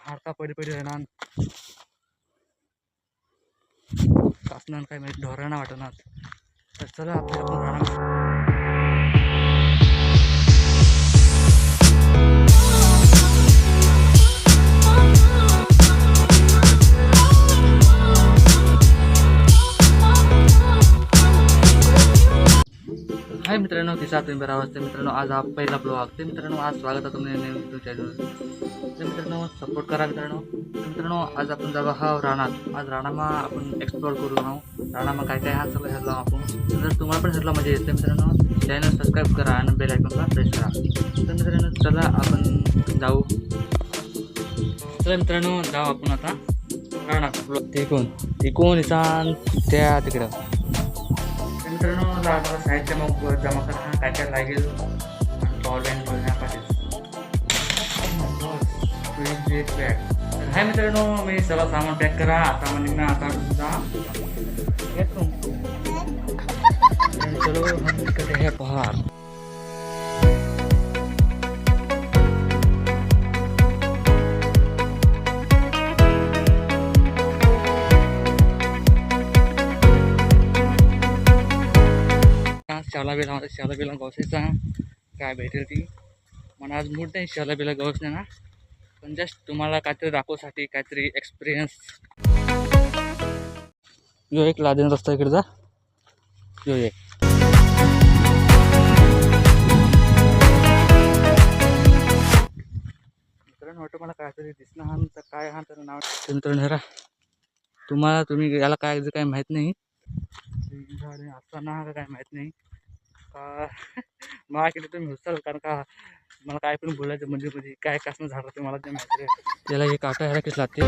हारका पडी पडी राहणार कासणार काय माहिती ढोरांना वाटणार. तर चला आपल्या आपण राहणार. हाय मित्रांनो, किसा तुम्ही बरा वाजता मित्रांनो. आज हा पहिला ब्लॉग ते मित्रांनो. आज स्वागत आहे तुम्ही नवीन चॅनल. तर मित्रांनो सपोर्ट करा मित्रांनो. मित्रांनो आज आपण जाऊ हा रानात. आज राणामा आपण एक्सप्लोर करू आहोत. राणामा काय काय हा सगळं हरलो आपण. जर तुम्हाला पण हरला मजा येते मित्रांनो, चॅनल सबस्क्राईब करा आणि बेल आयकॉनला प्रेस करा. तर मित्रांनो चला आपण जाऊ. चला मित्रांनो जाऊ आपण आता रानात. तिकून इसान त्या तिकडं. मित्रांनो आम्हाला साहित्य मग जमा करताना काय काय लागेल. पॉवर बँक पाहिजे. हाय मित्रांनो, मी सगळं सामान पॅक करा. आता म्हणजे ना आता चलो हम निकलते हैं बाहर. शाला बिला गवसायचा काय भेटेल ती. मला आज मूड नाही शाला बिला गवस नाही ना, पण जस्ट तुम्हाला काहीतरी दाखवसाठी काहीतरी एक्सपिरियन्स. यो एक लादेन रस्ता इकडे जा. यो एक मित्रांनो वाटतं मला काहीतरी दिसणं हा तर काय हा तर नाव मित्रांनो तुम्ही याला काय काय माहीत नाही. असताना काय माहीत नाही का मला केलं तुम्ही हुसाल, कारण का मला काय पण बोलायचं म्हणजे काय कसं झालं ते मला ते माहिती आहे. त्याला एक काटा ह्याला किती लागते.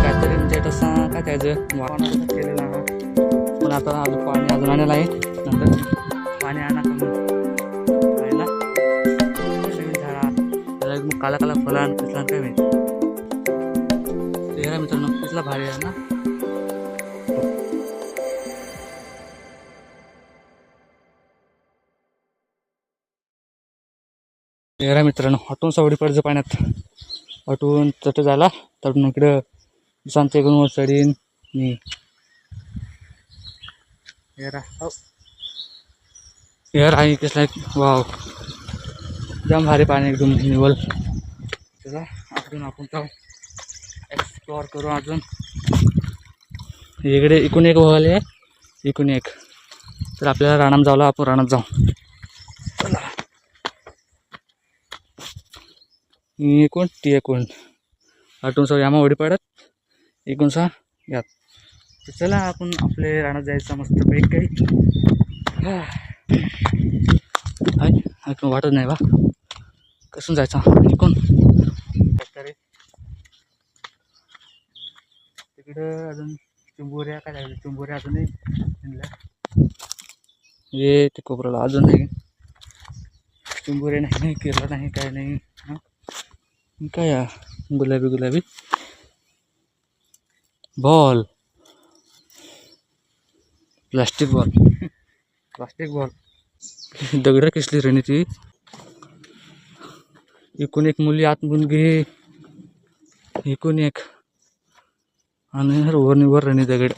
काहीतरी म्हणजे तसं काय त्याचं वाहन केलेलं आहे. पण आता अजून पाणी अजून आलेलं आहे. नंतर पाणी आणा पाहिला झाडा मग काला काला फलान कसला काय माहिती. ते मित्रांनो कसला भारी आहे ना. तेरा मित्रांनो हटून सावडी पडचं पाण्यात. हटून तट झाला तटून इकडं सांगते इकडून चढीन मी. यार आहे कसला वाव जाम भारी पाणी एकदम निवल. चला अजून आपण जाऊ एक्सप्लोअर करू. अजून इकडे इकून एक व्हाल आहे, इकून एक. तर आपल्याला रानात जावला, आपण रानात जाऊ. चला इकून ती एकूण आटून सगळी आम्हा ओढी पडत इकून सा यात. तर चला आपण आपले रानात जायचं मस्त पैकी काही ऐकून वाटत नाही बा कसून जायचं इकून. तिकडं अजून चिंबोऱ्या काय झालं, चिंबोऱ्या अजूनही ये ते कोपऱ्याला अजून नाही चिंबोऱ्या नाही, केला नाही काय नाही. हां काय या गुलाबी गुलाबी ball, plastic ball. Plastic ball दगड कसली रेणी ती. इकून एक मुली आत मुलगी, इकून एक आणि वरनिवर रेणी दगड.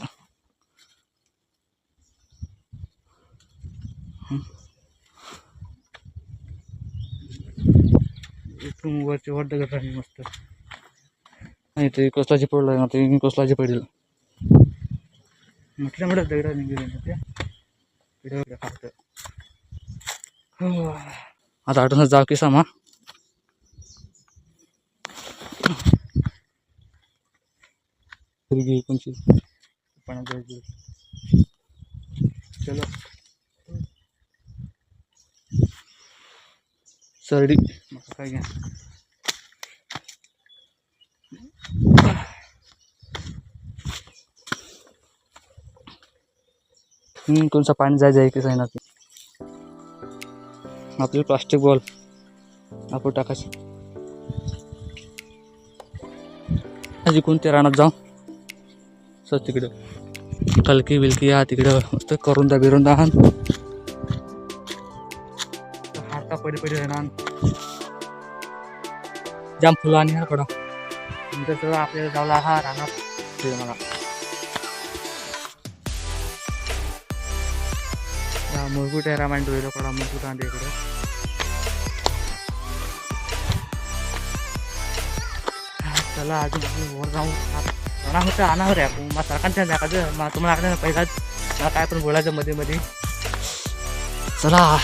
इथून वरची वर दगड राहिली मस्त. नाही ते कोसलाची पडलं ना, ते कोसलाची पडेल म्हटलं म्हटलं दगड निघेल त्या खात. आता आठवण जाऊ की सामा. कोणची पाण्यात जायची. चलो सरडी मग काय घ्या. कोणसा पाणी जाय की जाईना. आपले प्लास्टिक बॉल आपण टाकायचं. अशी कोणत्या रानात जाऊ सर तिकडं कलकी बिलकी हा तिकडं मस्त करून दा बिरून दाहान हाता पडी पडी राहणार जाम फुलं आणि हा कडा नंतर सगळं आपल्याला जावला हा रानात मला मुरगुट आहे रामायण डोळीला कडा मुरगुट आणते इकडे चला अजून वर जाऊ राणा होतं अनावर आहे आपण मग सरकारच्या जागाचं मग तुम्हाला पहिलाच मला काय पण बोलायचं मध्ये मध्ये चला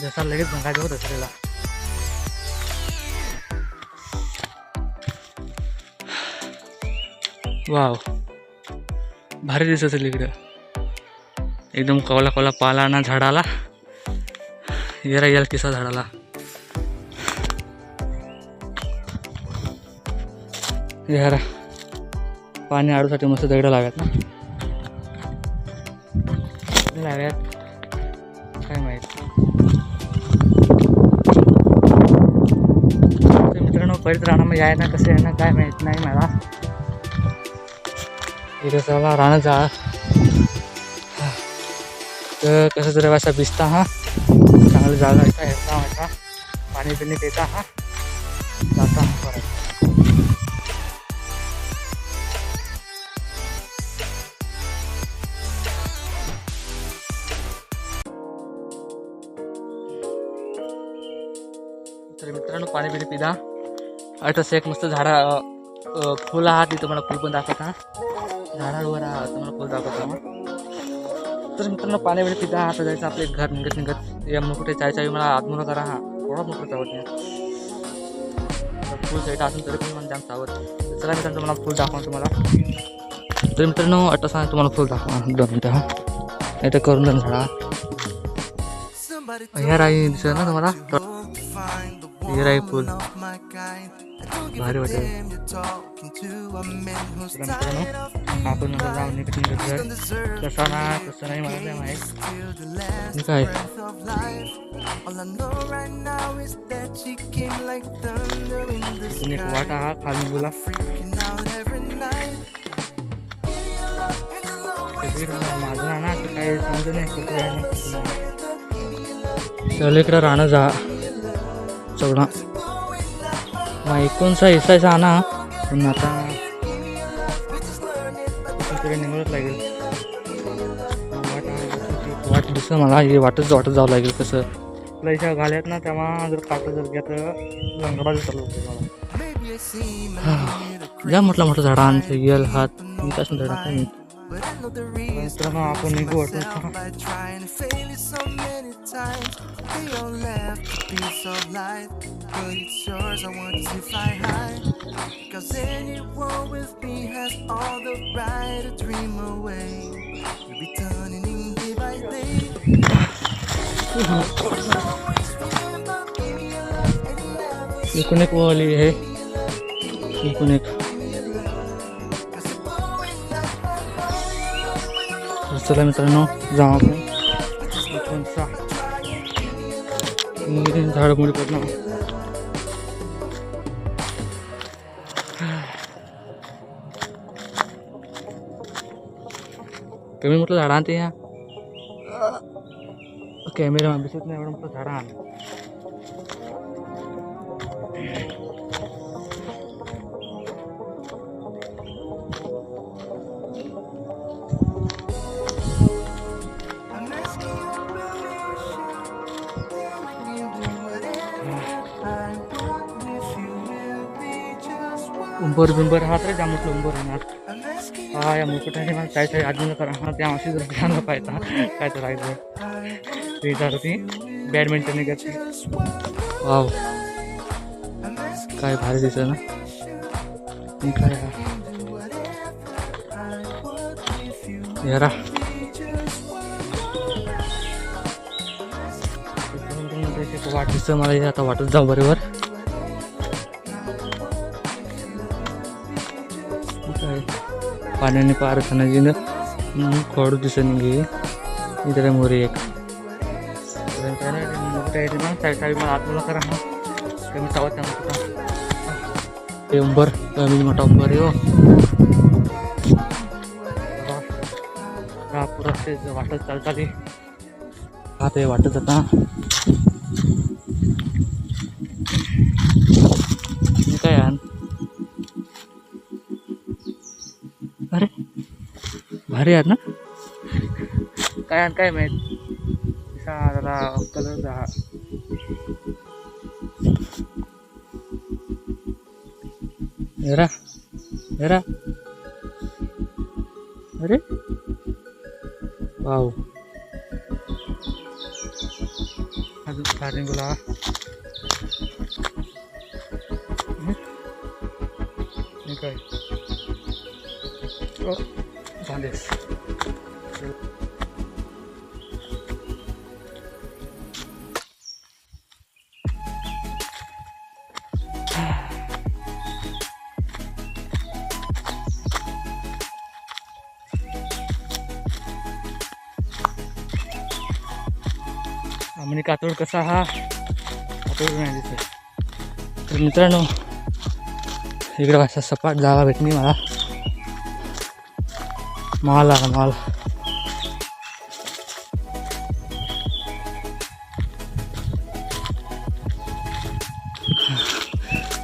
जसा लगेच भंगायचं होतं सगळ्याला वाव भारी दिसत असेल इकडं एकदम कवला कवला पाला ना झाडाला येरा येईल किसा झाडाला यार पाणी आडूसाठी मस्त दगड लाव्यात ना लाव्यात काय माहित मित्रांनो परत राहणं याय ना कसं आहे ना काय माहित नाही मला इथे चला राहणं जा तर कसं जरा असा भिजता हा चांगली जागा असा हेरता व्हायचा पाणी पिणी पिता हा जाता परत तर मित्रांनो पाणी पिणी पिला तसं एक मस्त झाडा फुल आहात तिथं मला फुल पण दाखवता झाडावर तुम्हाला फुल दाखवता मग तर मित्रांनो पाणी पिणी पिता आता जायचं आपले घर निघत निघत या मग कुठे जायच्या मला आत्मना करा हा थोडा मोठं चावत नाही फुल साईड असून तरी पण मला जाम चावत चला मित्रांनो तुम्हाला फुल दाखवा तुम्हाला तर मित्रांनो सांग तुम्हाला फुल दाखवा 2 मिनटं हा नाही तर करून द्या झाडा ह्या राही दिसत ना तुम्हाला हे राही फुल भारी वाटेल आपण जाऊन निघत निघत कसा ना कसं नाही मला नाही माहीत काय तुम्ही वाटा हा खाली बोला माझं ना काही समजत नाही चल इकडं राहणं जा चौडा मग 19 आणा पण आता तिकडे निघत लागेल वाट दिसतं मला हे वाटत जावं लागेल कसं आपल्या इथं घाल्यात ना तेव्हा जर काटं जर घ्या तर लंगडा चालू मला ज्या म्हटलं झाडांचं येल हात मी कसं झाडा काय मित्रांनो आपण निघू वाटून एकूण एक वाली आहे एकूण एक चला मित्रांनो जाऊ आपण झाड मुडी पडणार कमी म्हटलं झाडा आणते ह्या कॅमेरा दिसत नाही एवढं म्हटलं झाडा आण उंबर बिंबर हा तर जाम उंबर होणार हा या मुकुटाने मला काय काय आधी करा हा त्या माशी जर घ्यायला पाहिजे काय तर राहायचं ते झालं ती बॅडमिंटन निघत वाव काय भारी दिसत ना काय यारा वाट दिसतं मला आता वाटत जाऊ बरोबर पाण्याने पार खाण्याची खोड दिसून घे इकडे मोरी एक ना साईड मला आत्मला करा कमी सावध त्यांना ते उंबर कमी मोठा उंबर येऊ पुरा ते वाटत चालताली हा ते वाटत आता काय आण अरे भारी आहेत ना काय आण काय माहित जरा कलर हा जरा जरा अरे वाव अजून स्टार्टिंग बोला काय झालेस आम्ही कातोड कसा हा कातोड नाही दिसत तर मित्रांनो इकडे असा सपाट जागा भेटली मला माल आला माल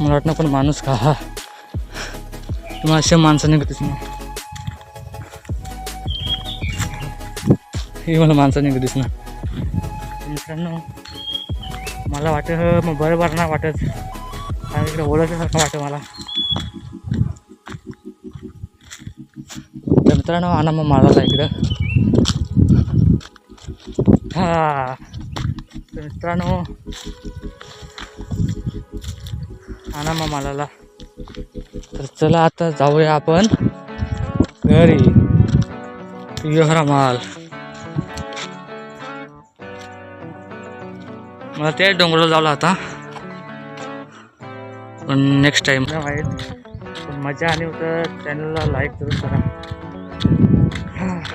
मला वाटणं पण माणूस का हा तुम्हाला अशा माणसं निघतच ना हे मला माणसं निघतच ना मित्रांनो मला वाटत मग बरोबर नाही वाटत आणि इकडे ओळखल्यासारखं वाटतं मला तर मित्रांनो आणा मग मालाला इकडं हा तर मित्रांनो आणा मग मालाला तर चला आता जाऊया आपण घरी योहरा माल मला ते डोंगराला जावला आता पण नेक्स्ट टाइम माहीत पण मजा आणि होतं चॅनलला लाईक जरूर करा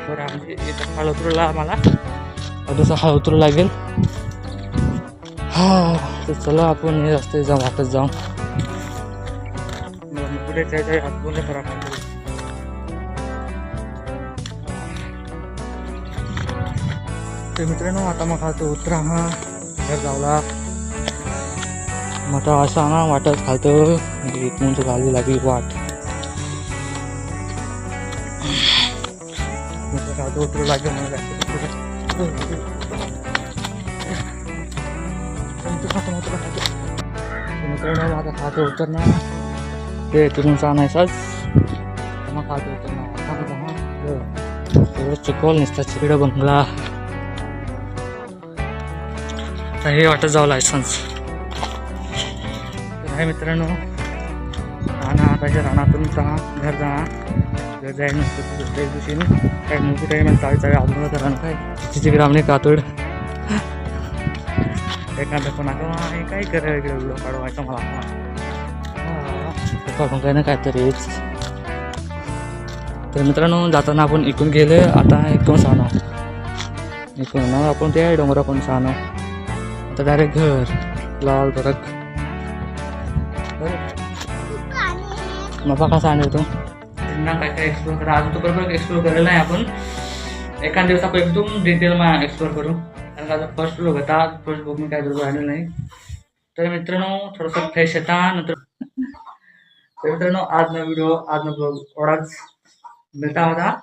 बरं म्हणजे इथं खाल उतरूला मला अजून खाल उतरू लागेल हा तर चला आपण हे रस्ते जाऊ वाटत जाऊ पुढे जायचं हात बोलले करा तर मित्रांनो आता मग खालतो उतरा हा घर जावला मग असं ना वाटत खालतं इथून तर झाली लागली वाट खालतं उतरू लागेल मला मित्रांनो आता खातं उतरणार ते तिथून आणायचाच मग खातं उतरणार एवढं चिकवल नसतात चिकडं बंगला आता हे वाटत जावं लायसन्स तर आहे मित्रांनो राणा आताच्या रानातून घर जाणार घर जायला नसतं दुसऱ्या दिवशी काय मोठी टाईम चाळी अजून राहणं काय तिची ग्रामने कातोड एखादं पण आता काय करायला इकडे व्हिडिओ काढवायचा मला आपण काय ना काय तरीच तर मित्रांनो जाताना आपण इकून गेले आता इकडून सानो इकडून ना आपण ते डोंगरा पण सानो आता डायरेक्ट घर लाल बरक मग कसा आणलं तू त्यांना काय काय एक्सप्लोर करा अजून तो बरोबर एक्सप्लोर करेल नाही आपण एखाद दिवस आपण एकदम डिटेलमा एक्सप्लोर करू कारण का फर्स्ट ब्लॉग होता फर्स्ट ब्लॉग मी काय बरोबर आलेलं नाही तर मित्रांनो थोडंसं फ्रेश येता नंतर तर मित्रांनो आज ना व्हिडिओ आज ना ब्लॉग एवढाच मिळता होता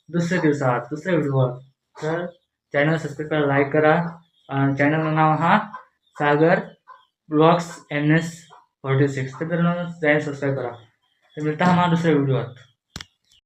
दुसऱ्या दिवसात दुसऱ्या व्हिडिओवर तर चॅनल सबस्क्राईब करा लाईक करा चॅनलचं नाव हा सागर ब्लॉग्स NS46 तर मित्रांनो चॅनल सबस्क्राईब करा तर मिळता हा दुसऱ्या व्हिडिओवर